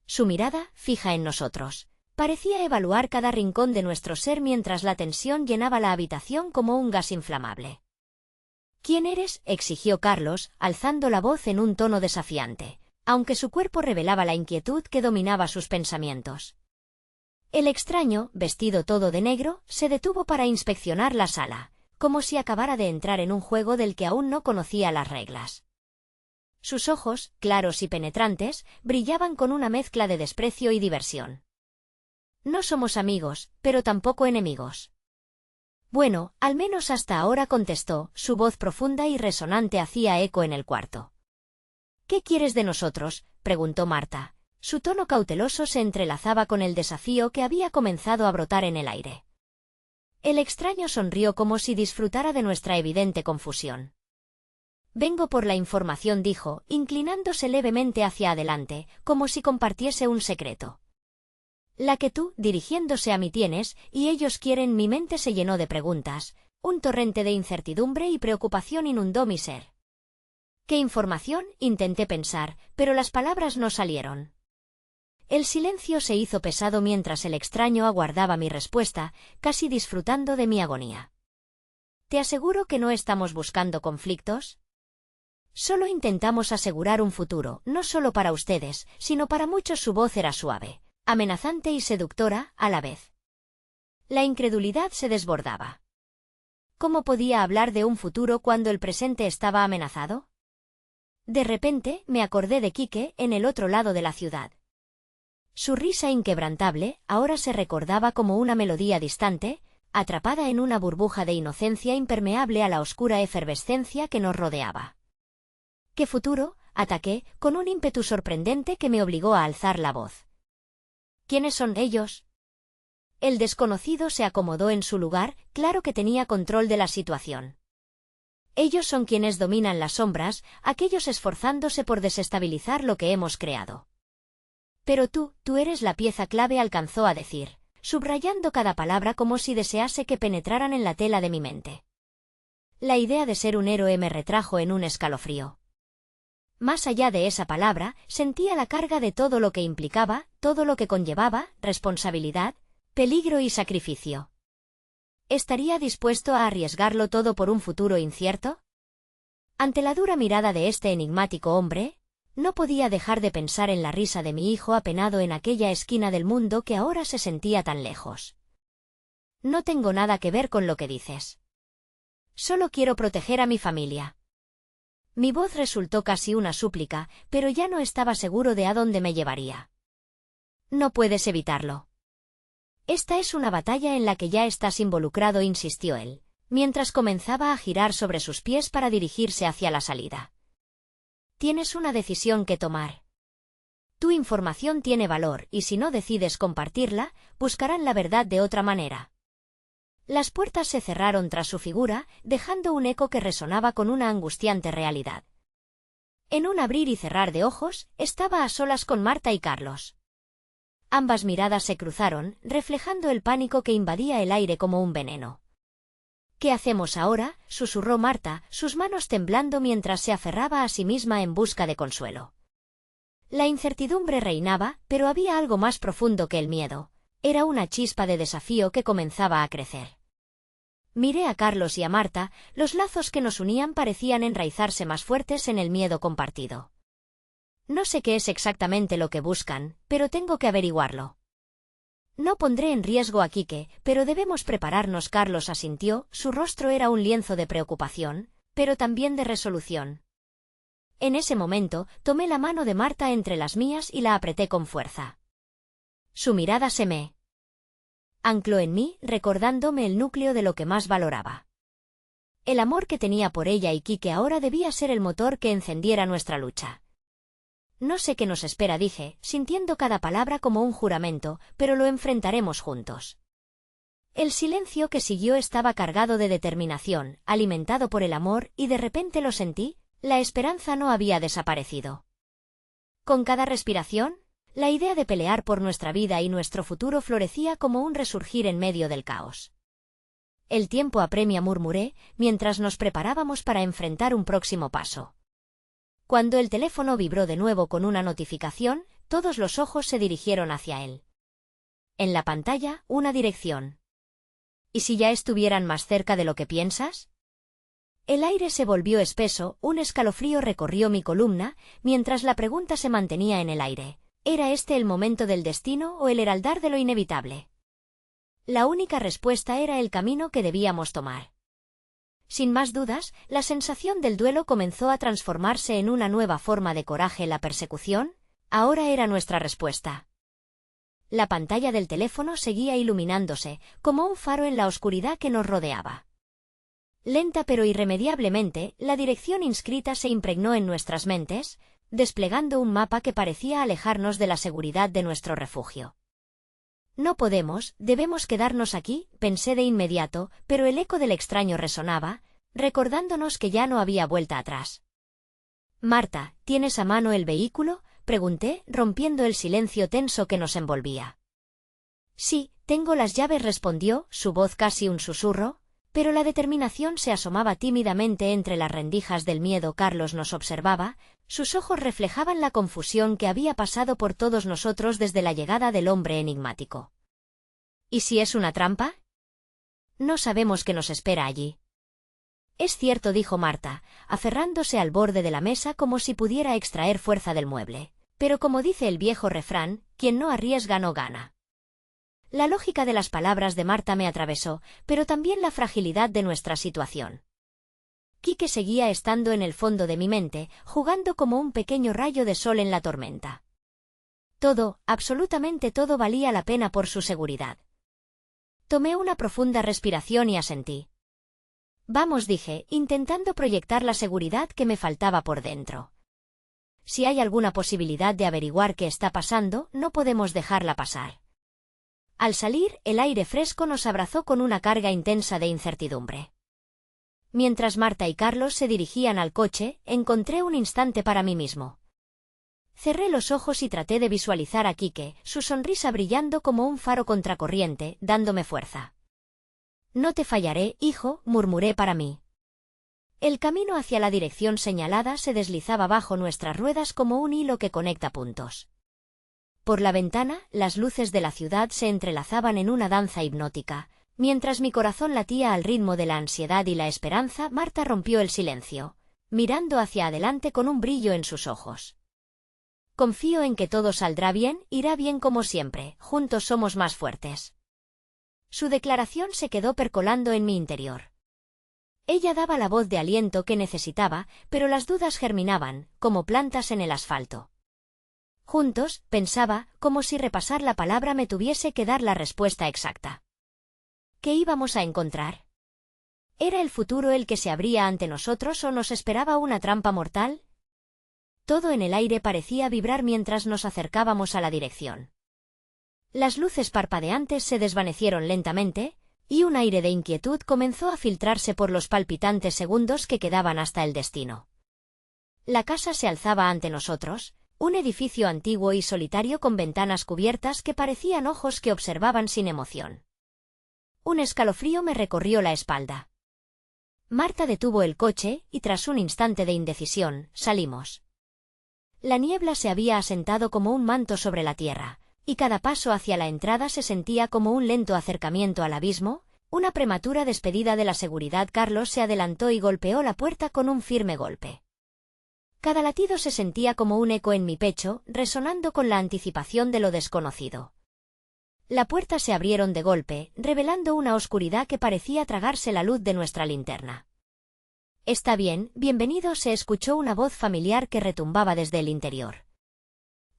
Su mirada, fija en nosotros, parecía evaluar cada rincón de nuestro ser mientras la tensión llenaba la habitación como un gas inflamable. ¿Quién eres?, exigió Carlos, alzando la voz en un tono desafiante, aunque su cuerpo revelaba la inquietud que dominaba sus pensamientos. El extraño, vestido todo de negro, se detuvo para inspeccionar la sala, como si acabara de entrar en un juego del que aún no conocía las reglas. Sus ojos, claros y penetrantes, brillaban con una mezcla de desprecio y diversión. No somos amigos, pero tampoco enemigos. Bueno, al menos hasta ahora, contestó, su voz profunda y resonante hacía eco en el cuarto. ¿Qué quieres de nosotros?, preguntó Marta. Su tono cauteloso se entrelazaba con el desafío que había comenzado a brotar en el aire. El extraño sonrió como si disfrutara de nuestra evidente confusión. Vengo por la información, dijo, inclinándose levemente hacia adelante, como si compartiese un secreto. La que tú, dirigiéndose a mí, tienes, y ellos quieren. Mi mente se llenó de preguntas, un torrente de incertidumbre y preocupación inundó mi ser. ¿Qué información?, intenté pensar, pero las palabras no salieron. El silencio se hizo pesado mientras el extraño aguardaba mi respuesta, casi disfrutando de mi agonía. Te aseguro que no estamos buscando conflictos. Solo intentamos asegurar un futuro, no solo para ustedes, sino para muchos. Su voz era suave, amenazante y seductora, a la vez. La incredulidad se desbordaba. ¿Cómo podía hablar de un futuro cuando el presente estaba amenazado? De repente, me acordé de Quique, en el otro lado de la ciudad. Su risa inquebrantable, ahora se recordaba como una melodía distante, atrapada en una burbuja de inocencia impermeable a la oscura efervescencia que nos rodeaba. ¿Qué futuro?, ataqué, con un ímpetu sorprendente que me obligó a alzar la voz. ¿Quiénes son ellos? El desconocido se acomodó en su lugar, claro que tenía control de la situación. Ellos son quienes dominan las sombras, aquellos esforzándose por desestabilizar lo que hemos creado. Pero tú eres la pieza clave, alcanzó a decir, subrayando cada palabra como si desease que penetraran en la tela de mi mente. La idea de ser un héroe me retrajo en un escalofrío. Más allá de esa palabra, sentía la carga de todo lo que implicaba, todo lo que conllevaba, responsabilidad, peligro y sacrificio. ¿Estaría dispuesto a arriesgarlo todo por un futuro incierto? Ante la dura mirada de este enigmático hombre, No podía dejar de pensar en la risa de mi hijo apenado en aquella esquina del mundo que ahora se sentía tan lejos. No tengo nada que ver con lo que dices. Solo quiero proteger a mi familia. Mi voz resultó casi una súplica, pero ya no estaba seguro de a dónde me llevaría. No puedes evitarlo. Esta es una batalla en la que ya estás involucrado, insistió él, mientras comenzaba a girar sobre sus pies para dirigirse hacia la salida. Tienes una decisión que tomar. Tu información tiene valor y si no decides compartirla, buscarán la verdad de otra manera. Las puertas se cerraron tras su figura, dejando un eco que resonaba con una angustiante realidad. En un abrir y cerrar de ojos, estaba a solas con Marta y Carlos. Ambas miradas se cruzaron, reflejando el pánico que invadía el aire como un veneno. ¿Qué hacemos ahora?, susurró Marta, sus manos temblando mientras se aferraba a sí misma en busca de consuelo. La incertidumbre reinaba, pero había algo más profundo que el miedo. Era una chispa de desafío que comenzaba a crecer. Miré a Carlos y a Marta, los lazos que nos unían parecían enraizarse más fuertes en el miedo compartido. No sé qué es exactamente lo que buscan, pero tengo que averiguarlo. No pondré en riesgo a Quique, pero debemos prepararnos. Carlos asintió, su rostro era un lienzo de preocupación, pero también de resolución. En ese momento, tomé la mano de Marta entre las mías y la apreté con fuerza. Su mirada se me ancló en mí, recordándome el núcleo de lo que más valoraba. El amor que tenía por ella y Quique ahora debía ser el motor que encendiera nuestra lucha. No sé qué nos espera, dije, sintiendo cada palabra como un juramento, pero lo enfrentaremos juntos. El silencio que siguió estaba cargado de determinación, alimentado por el amor, y de repente lo sentí, la esperanza no había desaparecido. Con cada respiración, la idea de pelear por nuestra vida y nuestro futuro florecía como un resurgir en medio del caos. El tiempo apremia, murmuré, mientras nos preparábamos para enfrentar un próximo paso. Cuando el teléfono vibró de nuevo con una notificación, todos los ojos se dirigieron hacia él. En la pantalla, una dirección. ¿Y si ya estuvieran más cerca de lo que piensas? El aire se volvió espeso, un escalofrío recorrió mi columna, mientras la pregunta se mantenía en el aire. ¿Era este el momento del destino o el heraldar de lo inevitable? La única respuesta era el camino que debíamos tomar. Sin más dudas, la sensación del duelo comenzó a transformarse en una nueva forma de coraje. La persecución, ahora era nuestra respuesta. La pantalla del teléfono seguía iluminándose, como un faro en la oscuridad que nos rodeaba. Lenta pero irremediablemente, la dirección inscrita se impregnó en nuestras mentes, desplegando un mapa que parecía alejarnos de la seguridad de nuestro refugio. No podemos, debemos quedarnos aquí, pensé de inmediato, pero el eco del extraño resonaba, recordándonos que ya no había vuelta atrás. Marta, ¿tienes a mano el vehículo?, pregunté, rompiendo el silencio tenso que nos envolvía. Sí, tengo las llaves, respondió, su voz casi un susurro, pero la determinación se asomaba tímidamente entre las rendijas del miedo. Carlos nos observaba, sus ojos reflejaban la confusión que había pasado por todos nosotros desde la llegada del hombre enigmático. ¿Y si es una trampa? No sabemos qué nos espera allí. Es cierto, dijo Marta, aferrándose al borde de la mesa como si pudiera extraer fuerza del mueble, pero como dice el viejo refrán, quien no arriesga no gana. La lógica de las palabras de Marta me atravesó, pero también la fragilidad de nuestra situación. Quique seguía estando en el fondo de mi mente, jugando como un pequeño rayo de sol en la tormenta. Todo, absolutamente todo valía la pena por su seguridad. Tomé una profunda respiración y asentí. Vamos, dije, intentando proyectar la seguridad que me faltaba por dentro. Si hay alguna posibilidad de averiguar qué está pasando, no podemos dejarla pasar. Al salir, el aire fresco nos abrazó con una carga intensa de incertidumbre. Mientras Marta y Carlos se dirigían al coche, encontré un instante para mí mismo. Cerré los ojos y traté de visualizar a Quique, su sonrisa brillando como un faro contracorriente, dándome fuerza. No te fallaré, hijo, murmuré para mí. El camino hacia la dirección señalada se deslizaba bajo nuestras ruedas como un hilo que conecta puntos. Por la ventana, las luces de la ciudad se entrelazaban en una danza hipnótica. Mientras mi corazón latía al ritmo de la ansiedad y la esperanza, Marta rompió el silencio, mirando hacia adelante con un brillo en sus ojos. confío en que todo saldrá bien, irá bien como siempre, juntos somos más fuertes. Su declaración se quedó percolando en mi interior. Ella daba la voz de aliento que necesitaba, pero las dudas germinaban, como plantas en el asfalto. Juntos, pensaba, como si repasar la palabra me tuviese que dar la respuesta exacta. ¿Qué íbamos a encontrar? ¿Era el futuro el que se abría ante nosotros o nos esperaba una trampa mortal? Todo en el aire parecía vibrar mientras nos acercábamos a la dirección. Las luces parpadeantes se desvanecieron lentamente, y un aire de inquietud comenzó a filtrarse por los palpitantes segundos que quedaban hasta el destino. La casa se alzaba ante nosotros, un edificio antiguo y solitario con ventanas cubiertas que parecían ojos que observaban sin emoción. Un escalofrío me recorrió la espalda. Marta detuvo el coche, y tras un instante de indecisión, salimos. La niebla se había asentado como un manto sobre la tierra, y cada paso hacia la entrada se sentía como un lento acercamiento al abismo, una prematura despedida de la seguridad. Carlos se adelantó y golpeó la puerta con un firme golpe. Cada latido se sentía como un eco en mi pecho, resonando con la anticipación de lo desconocido. La puerta se abrieron de golpe, revelando una oscuridad que parecía tragarse la luz de nuestra linterna. «Está bien, bienvenido», se escuchó una voz familiar que retumbaba desde el interior.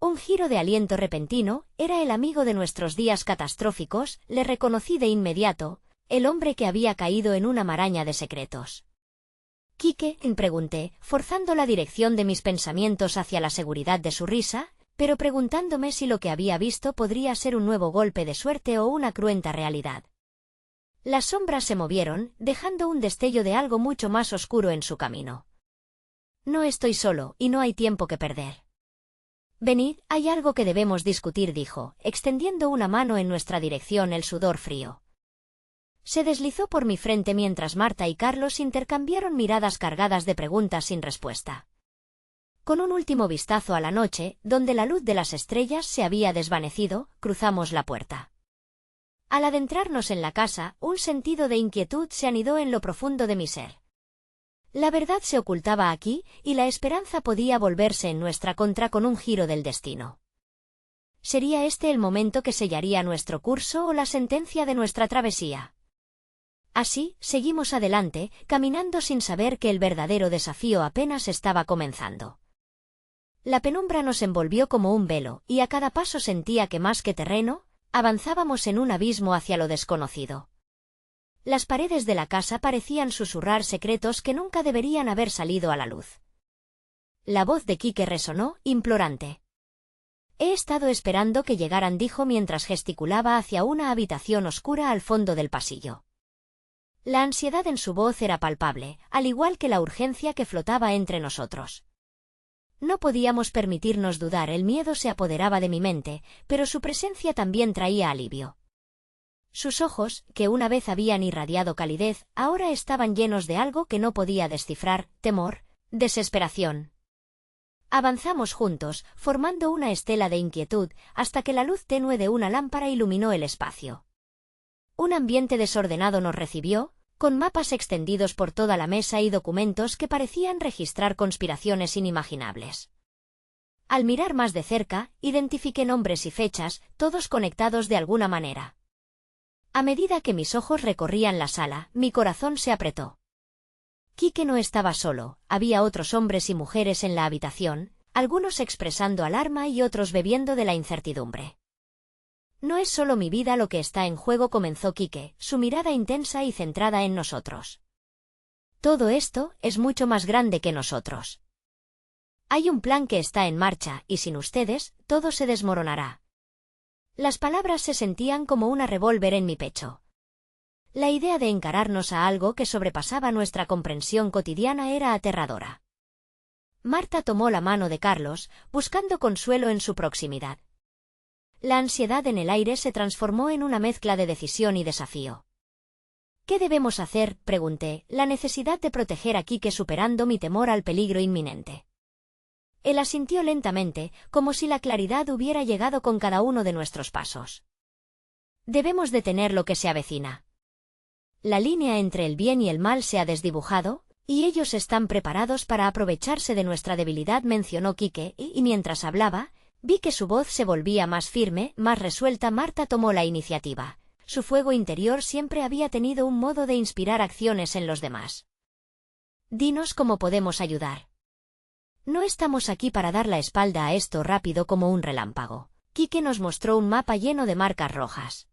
Un giro de aliento repentino, era el amigo de nuestros días catastróficos, le reconocí de inmediato, el hombre que había caído en una maraña de secretos. «¿Quique?», pregunté, forzando la dirección de mis pensamientos hacia la seguridad de su risa, pero preguntándome si lo que había visto podría ser un nuevo golpe de suerte o una cruenta realidad. Las sombras se movieron, dejando un destello de algo mucho más oscuro en su camino. «No estoy solo, y no hay tiempo que perder. Venid, hay algo que debemos discutir», dijo, extendiendo una mano en nuestra dirección. El sudor frío se deslizó por mi frente mientras Marta y Carlos intercambiaron miradas cargadas de preguntas sin respuesta. Con un último vistazo a la noche, donde la luz de las estrellas se había desvanecido, cruzamos la puerta. Al adentrarnos en la casa, un sentido de inquietud se anidó en lo profundo de mi ser. La verdad se ocultaba aquí, y la esperanza podía volverse en nuestra contra con un giro del destino. ¿Sería este el momento que sellaría nuestro curso o la sentencia de nuestra travesía? Así, seguimos adelante, caminando sin saber que el verdadero desafío apenas estaba comenzando. La penumbra nos envolvió como un velo, y a cada paso sentía que más que terreno, avanzábamos en un abismo hacia lo desconocido. Las paredes de la casa parecían susurrar secretos que nunca deberían haber salido a la luz. La voz de Quique resonó, implorante. «Heestado esperando que llegaran», dijo mientras gesticulaba hacia una habitación oscura al fondo del pasillo. La ansiedad en su voz era palpable, al igual que la urgencia que flotaba entre nosotros. No podíamos permitirnos dudar, el miedo se apoderaba de mi mente, pero su presencia también traía alivio. Sus ojos, que una vez habían irradiado calidez, ahora estaban llenos de algo que no podía descifrar: temor, desesperación. Avanzamos juntos, formando una estela de inquietud, hasta que la luz tenue de una lámpara iluminó el espacio. Un ambiente desordenado nos recibió, con mapas extendidos por toda la mesa y documentos que parecían registrar conspiraciones inimaginables. Al mirar más de cerca, identifiqué nombres y fechas, todos conectados de alguna manera. A medida que mis ojos recorrían la sala, mi corazón se apretó. Quique no estaba solo, había otros hombres y mujeres en la habitación, algunos expresando alarma y otros bebiendo de la incertidumbre. «No es solo mi vida lo que está en juego», comenzó Quique, su mirada intensa y centrada en nosotros. «Todo esto es mucho más grande que nosotros. Hay un plan que está en marcha, y sin ustedes, todo se desmoronará». Las palabras se sentían como una revólver en mi pecho. La idea de encararnos a algo que sobrepasaba nuestra comprensión cotidiana era aterradora. Marta tomó la mano de Carlos, buscando consuelo en su proximidad. La ansiedad en el aire se transformó en una mezcla de decisión y desafío. «¿Qué debemos hacer?», pregunté, la necesidad de proteger a Quique superando mi temor al peligro inminente. Él asintió lentamente, como si la claridad hubiera llegado con cada uno de nuestros pasos. «Debemos detener lo que se avecina. La línea entre el bien y el mal se ha desdibujado, Y ellos están preparados para aprovecharse de nuestra debilidad, mencionó Quique, y mientras hablaba, vi que su voz se volvía más firme, más resuelta. Marta tomó la iniciativa. Su fuego interior siempre había tenido un modo de inspirar acciones en los demás. Dinos cómo podemos ayudar. No estamos aquí para dar la espalda a esto, rápido como un relámpago. Quique nos mostró un mapa lleno de marcas rojas.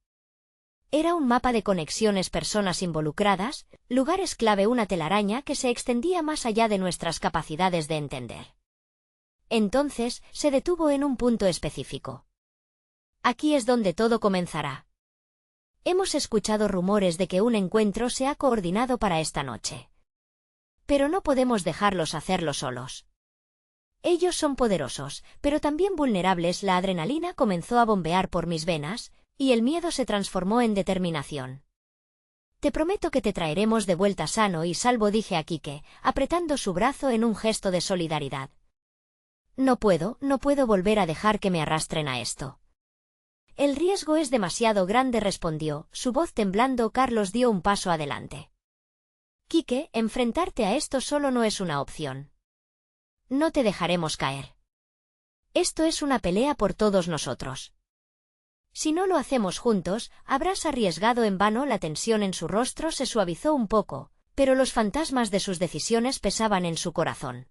Era un mapa de conexiones, personas involucradas, lugares clave, una telaraña que se extendía más allá de nuestras capacidades de entender. Entonces, se detuvo en un punto específico. Aquí es donde todo comenzará. Hemos escuchado rumores de que un encuentro se ha coordinado para esta noche. Pero no podemos dejarlos hacerlo solos. Ellos son poderosos, pero también vulnerables. La adrenalina comenzó a bombear por mis venas, y el miedo se transformó en determinación. Te prometo que te traeremos de vuelta sano y salvo, dije a Quique, apretando su brazo en un gesto de solidaridad. No puedo volver a dejar que me arrastren a esto. El riesgo es demasiado grande, respondió, su voz temblando. Carlos dio un paso adelante. Quique, enfrentarte a esto solo no es una opción. No te dejaremos caer. Esto es una pelea por todos nosotros. Si no lo hacemos juntos, habrás arriesgado en vano. La tensión en su rostro se suavizó un poco, pero los fantasmas de sus decisiones pesaban en su corazón.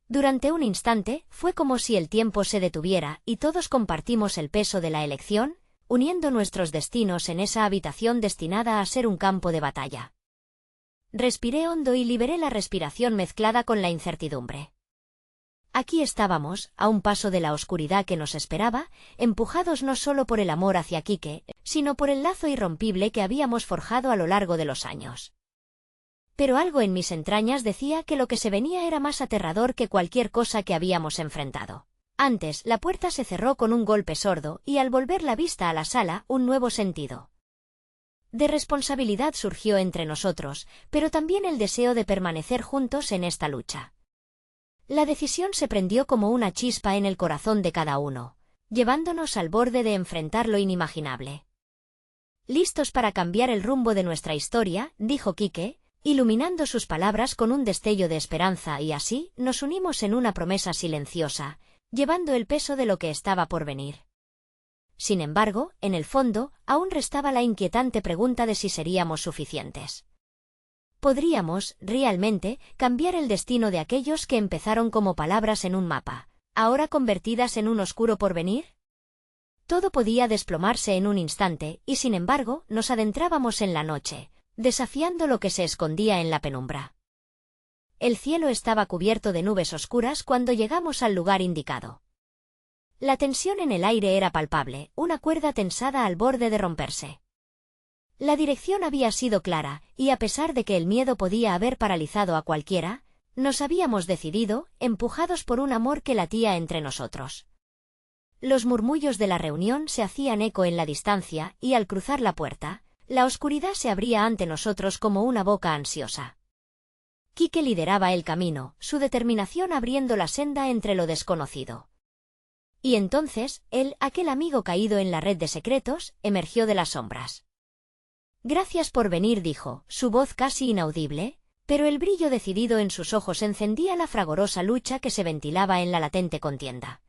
Durante un instante, fue como si el tiempo se detuviera y todos compartimos el peso de la elección, uniendo nuestros destinos en esa habitación destinada a ser un campo de batalla. Respiré hondo y liberé la respiración mezclada con la incertidumbre. Aquí estábamos, a un paso de la oscuridad que nos esperaba, empujados no solo por el amor hacia Quique, sino por el lazo irrompible que habíamos forjado a lo largo de los años. Pero algo en mis entrañas decía que lo que se venía era más aterrador que cualquier cosa que habíamos enfrentado. Antes, la puerta se cerró con un golpe sordo, y al volver la vista a la sala, un nuevo sentido de responsabilidad surgió entre nosotros, pero también el deseo de permanecer juntos en esta lucha. La decisión se prendió como una chispa en el corazón de cada uno, llevándonos al borde de enfrentar lo inimaginable. ¿Listos para cambiar el rumbo de nuestra historia?, dijo Quique, iluminando sus palabras con un destello de esperanza, y así nos unimos en una promesa silenciosa, llevando el peso de lo que estaba por venir. Sin embargo, en el fondo, aún restaba la inquietante pregunta de si seríamos suficientes. ¿Podríamos, realmente, cambiar el destino de aquellos que empezaron como palabras en un mapa, ahora convertidas en un oscuro porvenir? Todo podía desplomarse en un instante, y sin embargo, nos adentrábamos en la noche, desafiando lo que se escondía en la penumbra. El cielo estaba cubierto de nubes oscuras cuando llegamos al lugar indicado. La tensión en el aire era palpable, una cuerda tensada al borde de romperse. La dirección había sido clara, y a pesar de que el miedo podía haber paralizado a cualquiera, nos habíamos decidido, empujados por un amor que latía entre nosotros. Los murmullos de la reunión se hacían eco en la distancia, y al cruzar la puerta, la oscuridad se abría ante nosotros como una boca ansiosa. Quique lideraba el camino, su determinación abriendo la senda entre lo desconocido. Y entonces, él, aquel amigo caído en la red de secretos, emergió de las sombras. «Gracias por venir», dijo, su voz casi inaudible, pero el brillo decidido en sus ojos encendía la fragorosa lucha que se ventilaba en la latente contienda.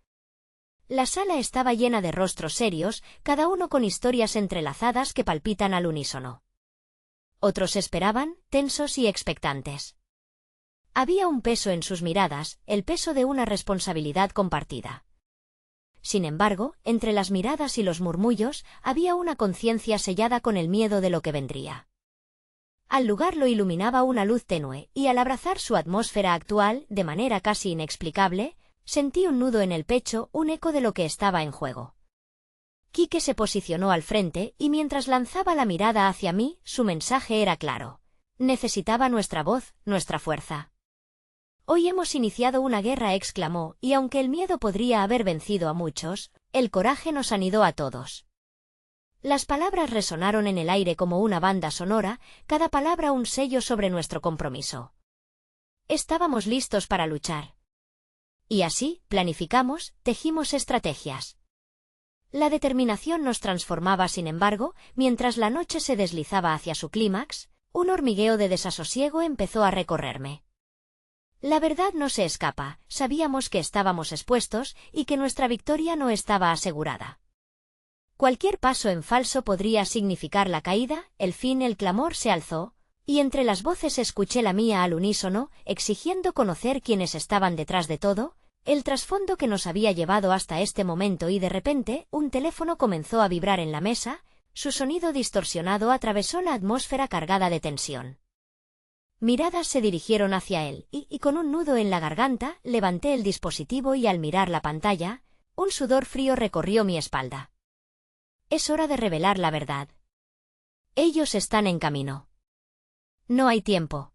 La sala estaba llena de rostros serios, cada uno con historias entrelazadas que palpitan al unísono. Otros esperaban, tensos y expectantes. Había un peso en sus miradas, el peso de una responsabilidad compartida. Sin embargo, entre las miradas y los murmullos, había una conciencia sellada con el miedo de lo que vendría. Al lugar lo iluminaba una luz tenue, y al abrazar su atmósfera actual, de manera casi inexplicable, sentí un nudo en el pecho, un eco de lo que estaba en juego. Quique se posicionó al frente, y mientras lanzaba la mirada hacia mí, su mensaje era claro. Necesitaba nuestra voz, nuestra fuerza. «Hoy hemos iniciado una guerra», exclamó, y aunque el miedo podría haber vencido a muchos, el coraje nos anidó a todos. Las palabras resonaron en el aire como una banda sonora, cada palabra un sello sobre nuestro compromiso. Estábamos listos para luchar. Y así, planificamos, tejimos estrategias. La determinación nos transformaba, sin embargo, mientras la noche se deslizaba hacia su clímax, un hormigueo de desasosiego empezó a recorrerme. La verdad no se escapa, sabíamos que estábamos expuestos y que nuestra victoria no estaba asegurada. Cualquier paso en falso podría significar la caída, el fin. El clamor se alzó, y entre las voces escuché la mía al unísono, exigiendo conocer quiénes estaban detrás de todo, el trasfondo que nos había llevado hasta este momento, y de repente, un teléfono comenzó a vibrar en la mesa, su sonido distorsionado atravesó la atmósfera cargada de tensión. Miradas se dirigieron hacia él, y con un nudo en la garganta, levanté el dispositivo y al mirar la pantalla, un sudor frío recorrió mi espalda. Es hora de revelar la verdad. Ellos están en camino. No hay tiempo.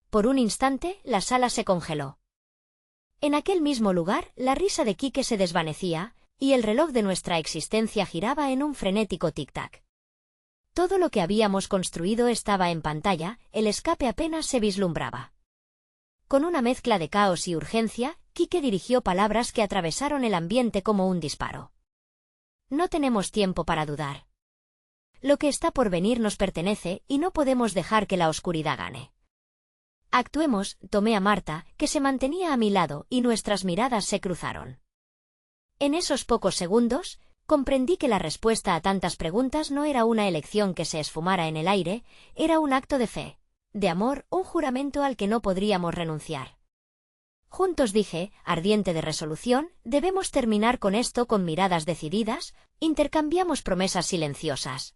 Por un instante, la sala se congeló. En aquel mismo lugar, la risa de Quique se desvanecía, y el reloj de nuestra existencia giraba en un frenético tic-tac. Todo lo que habíamos construido estaba en pantalla, el escape apenas se vislumbraba. Con una mezcla de caos y urgencia, Quique dirigió palabras que atravesaron el ambiente como un disparo. No tenemos tiempo para dudar. Lo que está por venir nos pertenece y no podemos dejar que la oscuridad gane. Actuemos. Tomé a Marta, que se mantenía a mi lado, y nuestras miradas se cruzaron. En esos pocos segundos, comprendí que la respuesta a tantas preguntas no era una elección que se esfumara en el aire, era un acto de fe, de amor, un juramento al que no podríamos renunciar. Juntos, dije, ardiente de resolución, debemos terminar con esto. Con miradas decididas, intercambiamos promesas silenciosas.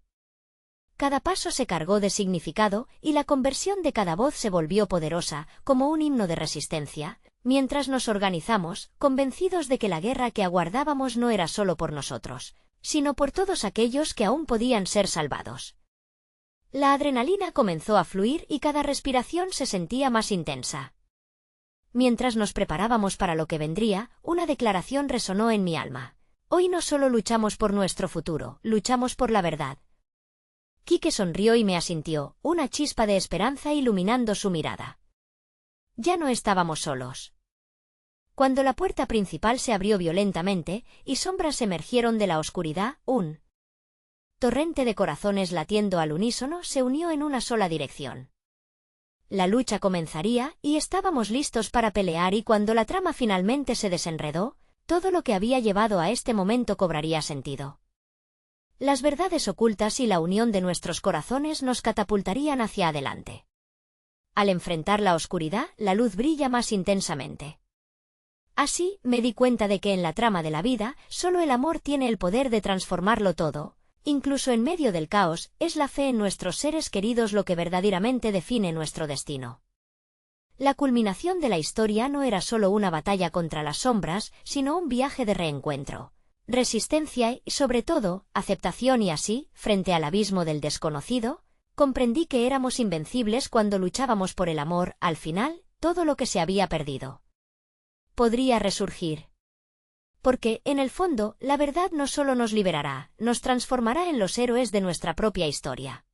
Cada paso se cargó de significado, y la conversión de cada voz se volvió poderosa, como un himno de resistencia, mientras nos organizamos, convencidos de que la guerra que aguardábamos no era solo por nosotros, sino por todos aquellos que aún podían ser salvados. La adrenalina comenzó a fluir y cada respiración se sentía más intensa. Mientras nos preparábamos para lo que vendría, una declaración resonó en mi alma. Hoy no solo luchamos por nuestro futuro, luchamos por la verdad. Quique sonrió y me asintió, una chispa de esperanza iluminando su mirada. Ya no estábamos solos. Cuando la puerta principal se abrió violentamente, y sombras emergieron de la oscuridad, un torrente de corazones latiendo al unísono se unió en una sola dirección. La lucha comenzaría, y estábamos listos para pelear, y cuando la trama finalmente se desenredó, todo lo que había llevado a este momento cobraría sentido. Las verdades ocultas y la unión de nuestros corazones nos catapultarían hacia adelante. Al enfrentar la oscuridad, la luz brilla más intensamente. Así, me di cuenta de que en la trama de la vida, solo el amor tiene el poder de transformarlo todo. Incluso en medio del caos, es la fe en nuestros seres queridos lo que verdaderamente define nuestro destino. La culminación de la historia no era solo una batalla contra las sombras, sino un viaje de reencuentro, resistencia y, sobre todo, aceptación. Y así, frente al abismo del desconocido, comprendí que éramos invencibles cuando luchábamos por el amor. Al final, todo lo que se había perdido podría resurgir. Porque, en el fondo, la verdad no solo nos liberará, nos transformará en los héroes de nuestra propia historia.